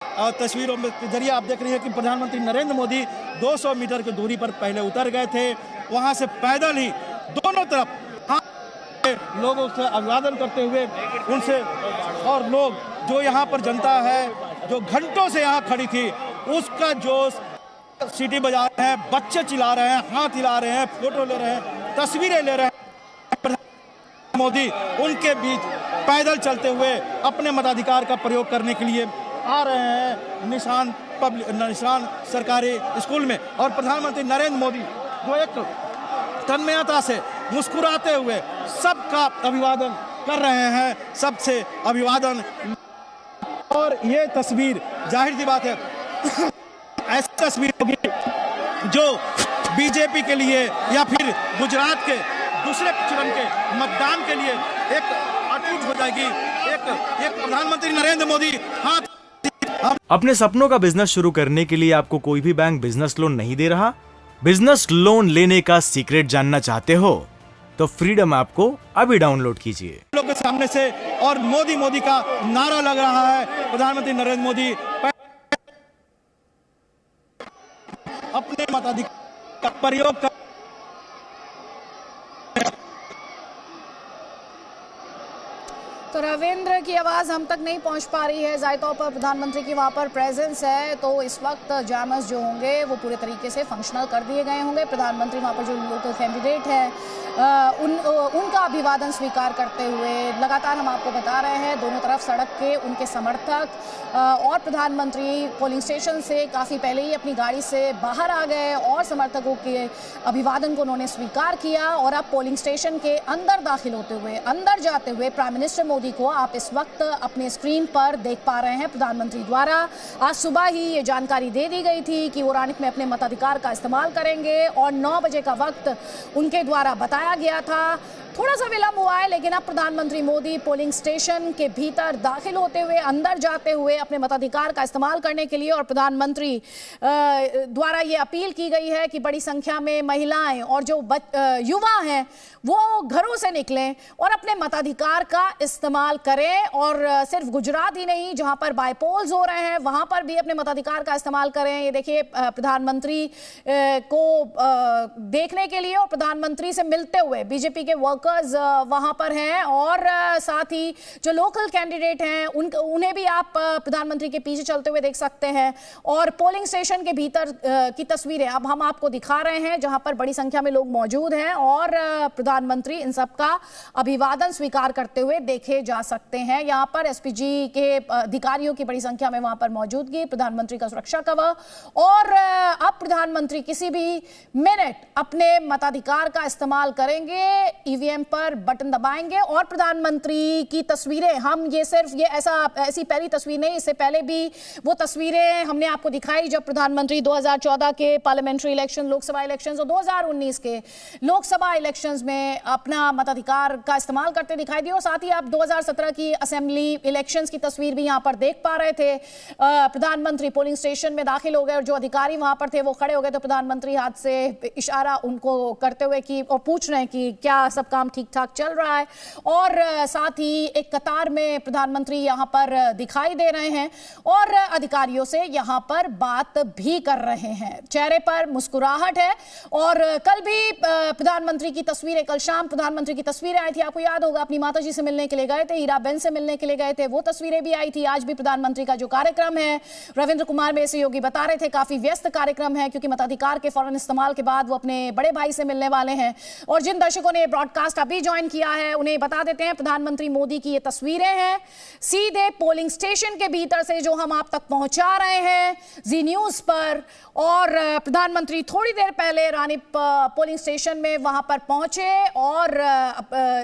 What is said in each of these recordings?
तस्वीरों में के जरिए आप देख रहे हैं कि प्रधानमंत्री नरेंद्र मोदी 200 मीटर की दूरी पर पहले उतर गए थे। वहां से पैदल ही दोनों तरफ लोगों से अभिवादन करते हुए उनसे, और लोग जो यहाँ पर जनता है जो घंटों से यहाँ खड़ी थी उसका जोश, सीटी बजा रहे हैं, बच्चे चिल्ला रहे हैं, हाथ हिला रहे हैं, फोटो ले रहे हैं, तस्वीरें ले रहे हैं। प्रधानमंत्री मोदी उनके बीच पैदल चलते हुए अपने मताधिकार का प्रयोग करने के लिए आ रहे हैं निशान सरकारी स्कूल में। और प्रधानमंत्री नरेंद्र मोदी जो एक तन्मयता से मुस्कुराते हुए सबका अभिवादन कर रहे हैं, सबसे अभिवादन। और ये तस्वीर जाहिर सी बात है ऐसी तस्वीर होगी जो बीजेपी के लिए या फिर गुजरात के दूसरे चरण के मतदान के लिए एक अटूट हो जाएगी। एक प्रधानमंत्री नरेंद्र मोदी हाथ। अपने सपनों का बिजनेस शुरू करने के लिए आपको कोई भी बैंक बिजनेस लोन नहीं दे रहा? बिजनेस लोन लेने का सीक्रेट जानना चाहते हो तो फ्रीडम ऐप को अभी डाउनलोड कीजिए। लोगों के सामने से और मोदी मोदी का नारा लग रहा है। प्रधानमंत्री नरेंद्र मोदी अपने मताधिकार का प्रयोग कर तो रविंद्र की आवाज़ हम तक नहीं पहुंच पा रही है। ज़ाहिर तौर पर प्रधानमंत्री की वहाँ पर प्रेजेंस है, तो इस वक्त जैमर्स जो होंगे वो पूरे तरीके से फंक्शनल कर दिए गए होंगे। प्रधानमंत्री वहाँ पर जो लोकल कैंडिडेट है उनका अभिवादन स्वीकार करते हुए लगातार हम आपको बता रहे हैं दोनों तरफ सड़क के उनके समर्थक और प्रधानमंत्री पोलिंग स्टेशन से काफ़ी पहले ही अपनी गाड़ी से बाहर आ गए और समर्थकों के अभिवादन को उन्होंने स्वीकार किया। और अब पोलिंग स्टेशन के अंदर दाखिल होते हुए, अंदर जाते हुए प्राइम मिनिस्टर मोदी को आप इस वक्त अपने स्क्रीन पर देख पा रहे हैं। प्रधानमंत्री द्वारा आज सुबह ही ये जानकारी दे दी गई थी कि वो रानिप में अपने मताधिकार का इस्तेमाल करेंगे और 9 बजे का वक्त उनके द्वारा बताया गया था। थोड़ा सा विलंब हुआ है, लेकिन अब प्रधानमंत्री मोदी पोलिंग स्टेशन के भीतर दाखिल होते हुए, अंदर जाते हुए अपने मताधिकार का इस्तेमाल करने के लिए, और प्रधानमंत्री द्वारा ये अपील की गई है कि बड़ी संख्या में महिलाएं और जो युवा हैं वो घरों से निकलें और अपने मताधिकार का इस्तेमाल करें। और सिर्फ गुजरात ही नहीं, जहां पर बाईपोल्स हो रहे हैं वहां पर भी अपने मताधिकार का इस्तेमाल करें। ये देखिए प्रधानमंत्री को देखने के लिए और प्रधानमंत्री से मिलते हुए बीजेपी के वर्कर्स वहां पर हैं, और साथ ही जो लोकल कैंडिडेट हैं उन्हें भी आप प्रधानमंत्री के पीछे चलते हुए देख सकते हैं। और पोलिंग स्टेशन के भीतर की तस्वीरें अब हम आपको दिखा रहे हैं, जहां पर बड़ी संख्या में लोग मौजूद हैं और प्रधानमंत्री इन सबका अभिवादन स्वीकार करते हुए देखे जा सकते हैं। यहां पर एसपीजी के अधिकारियों की बड़ी संख्या में वहां पर मौजूदगी, प्रधानमंत्री का सुरक्षा कवर, और अब प्रधानमंत्री किसी भी मिनट अपने मताधिकार का इस्तेमाल करेंगे, ईवीएम पर बटन दबाएंगे और प्रधानमंत्री की तस्वीरें, हम ये सिर्फ ये ऐसी पहली तस्वीर नहीं, इससे पहले भी वो तस्वीरें हमने आपको दिखाई जब प्रधानमंत्री 2014 के पार्लियामेंट्री इलेक्शन, लोकसभा इलेक्शंस और 2019 के लोकसभा इलेक्शंस में अपना मताधिकार का इस्तेमाल करते दिखाई दिए। और साथ ही आप 2017 की असेंबली इलेक्शंस की तस्वीर भी यहां पर देख पा रहे थे। प्रधानमंत्री पोलिंग स्टेशन में दाखिल हो गए और जो अधिकारी वहां पर थे वो खड़े हो गए, तो प्रधानमंत्री हाथ से इशारा उनको करते हुए कि और पूछ रहे हैं कि क्या सब काम ठीक ठाक चल रहा है। और साथ ही एक कतार में प्रधानमंत्री यहां पर दिखाई दे रहे हैं और अधिकारियों से यहां पर बात भी कर रहे हैं। चेहरे पर मुस्कुराहट है। और कल भी प्रधानमंत्री की तस्वीरें, कल शाम प्रधानमंत्री की तस्वीरें आई थी, आपको याद होगा, अपनी माताजी से मिलने के लिए गए थे, हीराबेन से मिलने के लिए गए थे, वो तस्वीरें भी आई थी। आज भी प्रधानमंत्री का जो कार्यक्रम है, रविंद्र कुमार में से योगी बता रहे थे, काफी व्यस्त कार्यक्रम है क्योंकि मताधिकार के फौरन इस्तेमाल के बाद वो अपने बड़े भाई से मिलने वाले हैं। और जिन दर्शकों ने ब्रॉडकास्ट अभी ज्वाइन किया है उन्हें बता देते हैं, प्रधानमंत्री मोदी की ये तस्वीरें हैं सीधे पोलिंग स्टेशन के भीतर से जो हम आप तक पहुंचा रहे हैं जी न्यूज पर। और प्रधानमंत्री थोड़ी देर पहले रानिप पोलिंग स्टेशन में वहां पर पहुंचे और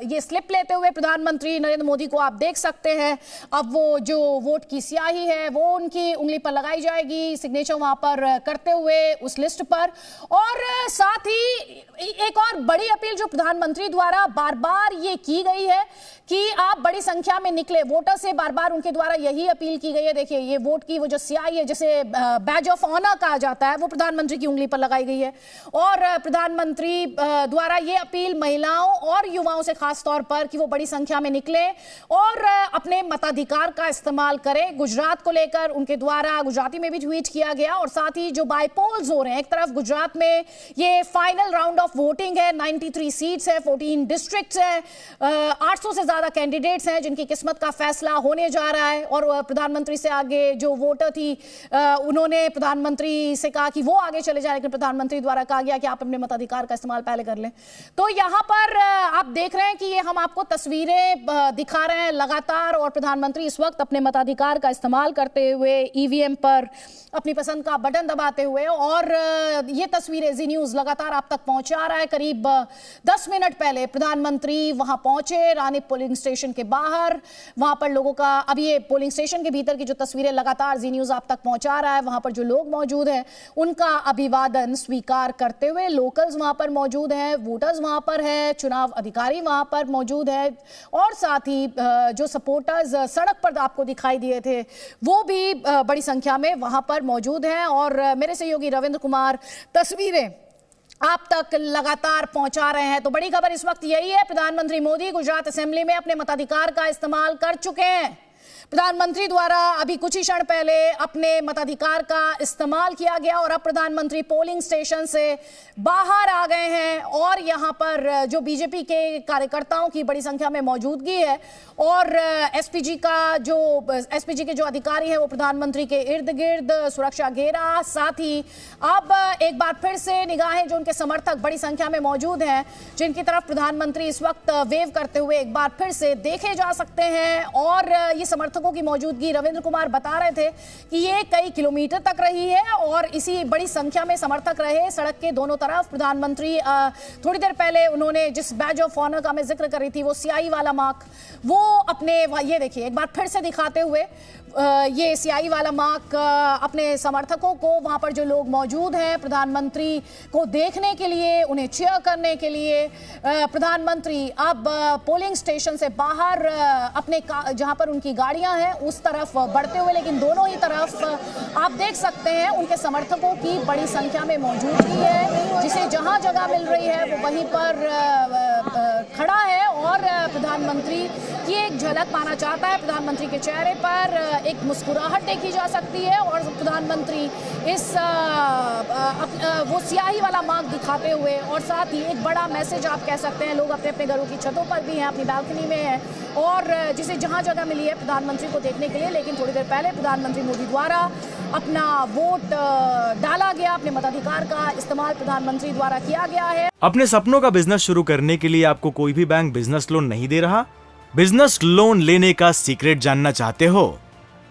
ये स्लिप लेते हुए प्रधानमंत्री नरेंद्र मोदी को आप देख सकते हैं। अब वो जो वोट की स्याही है वो उनकी उंगली पर लगाई जाएगी, सिग्नेचर वहां पर करते हुए उस लिस्ट पर। और साथ ही एक और बड़ी अपील जो प्रधानमंत्री द्वारा द्वारा बार बार ये की गई है कि आप बड़ी संख्या में निकले। वोटर से बार बार उनके द्वारा यही अपील की गई है। देखिए ये वोट की वो जो स्याही है, जिसे बैज ऑफ ऑनर कहा जाता है, वो प्रधानमंत्री की उंगली पर लगाई गई है। और प्रधानमंत्री द्वारा ये अपील महिलाओं और युवाओं से खास तौर पर कि वो बड़ी संख्या में निकले और अपने मताधिकार का इस्तेमाल करें। गुजरात को लेकर उनके द्वारा गुजराती में भी ट्वीट किया गया। और साथ ही जो बाईपोल्स हो रहे हैं, एक तरफ गुजरात में ये फाइनल राउंड ऑफ वोटिंग है, 93 सीट्स है, 14 डिस्ट्रिक्ट्स है, 800 से ज्यादा कैंडिडेट्स हैं जिनकी किस्मत का फैसला होने जा रहा है। और प्रधानमंत्री से आगे जो वोटर थी उन्होंने प्रधानमंत्री से कहा कि वो आगे चले जाए, लेकिन प्रधानमंत्री द्वारा कहा गया कि आप अपने मताधिकार का इस्तेमाल पहले कर लें। तो यहां पर आप देख रहे हैं कि ये हम आपको तस्वीरें दिखा रहे हैं लगातार, और प्रधानमंत्री इस वक्त अपने मताधिकार का इस्तेमाल करते हुए ईवीएम पर अपनी पसंद का बटन दबाते हुए, और ये तस्वीरें जी न्यूज लगातार आप तक पहुंचा रहा है। करीब 10 मिनट पहले प्रधानमंत्री वहां पहुंचे रानीप पोलिंग स्टेशन के बाहर। वहां पर लोगों का, अब ये पोलिंग स्टेशन के भीतर की जो तस्वीरें लगातार जी न्यूज आप तक पहुंचा रहा है, वहां पर जो लोग मौजूद हैं उनका अभिवादन स्वीकार करते हुए लोकल्स वहां पर मौजूद हैं, वोटर्स वहां पर है, चुनाव अधिकारी वहां पर मौजूद है, और साथ ही जो सपोर्टर्स सड़क पर आपको दिखाई दिए थे वो भी बड़ी संख्या में वहां पर मौजूद हैं। और मेरे सहयोगी रविंद्र कुमार तस्वीरें आप तक लगातार पहुंचा रहे हैं। तो बड़ी खबर इस वक्त यही है, प्रधानमंत्री मोदी गुजरात असेंबली में अपने मताधिकार का इस्तेमाल कर चुके हैं। प्रधानमंत्री द्वारा अभी कुछ ही क्षण पहले अपने मताधिकार का इस्तेमाल किया गया और अब प्रधानमंत्री पोलिंग स्टेशन से बाहर आ गए हैं। और यहां पर जो बीजेपी के कार्यकर्ताओं की बड़ी संख्या में मौजूदगी है, और एसपीजी के जो अधिकारी हैं वो प्रधानमंत्री के इर्द गिर्द सुरक्षा घेरा। साथ ही अब एक बार फिर से निगाहें जो उनके समर्थक बड़ी संख्या में मौजूद हैं, जिनकी तरफ प्रधानमंत्री इस वक्त वेव करते हुए एक बार फिर से देखे जा सकते हैं। और ये समर्थकों की मौजूदगी रविंद्र कुमार बता रहे थे कि ये कई किलोमीटर तक रही है, और इसी बड़ी संख्या में समर्थक रहे सड़क के दोनों तरफ। प्रधानमंत्री थोड़ी देर पहले उन्होंने जिस बैज ऑफ ऑनर का मैं जिक्र कर रही थी, वो स्याही वाला मार्क, वो अपने, ये देखिए एक बार फिर से दिखाते हुए ये स्याही वाला मार्क अपने समर्थकों को, वहां पर जो लोग मौजूद हैं प्रधानमंत्री को देखने के लिए, उन्हें चीयर करने के लिए, प्रधानमंत्री अब पोलिंग स्टेशन से बाहर अपने जहां पर उनकी गाड़ियां हैं उस तरफ बढ़ते हुए, लेकिन दोनों ही तरफ आप देख सकते हैं उनके समर्थकों की बड़ी संख्या में मौजूदगी है। जिसे जहां जगह मिल रही है वो वहीं पर खड़ा है और प्रधानमंत्री की एक झलक पाना चाहता है। प्रधानमंत्री के चेहरे पर एक मुस्कुराहट देखी जा सकती है, और प्रधानमंत्री इस वो स्याही वाला मार्क दिखाते हुए, और साथ ही एक बड़ा मैसेज आप कह सकते हैं, लोग अपने अपने घरों की छतों पर भी हैं, अपनी बालकनी में हैं, और जिसे जहां जगह मिली है प्रधानमंत्री को देखने के लिए। लेकिन थोड़ी देर पहले प्रधानमंत्री मोदी द्वारा अपना वोट डाला गया, अपने मताधिकार का इस्तेमाल प्रधानमंत्री द्वारा किया गया है। अपने सपनों का बिजनेस शुरू करने के लिए आपको कोई भी बैंक बिजनेस लोन नहीं दे रहा? बिजनेस लोन लेने का सीक्रेट जानना चाहते हो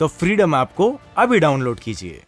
तो फ्रीडम ऐप को अभी डाउनलोड कीजिए।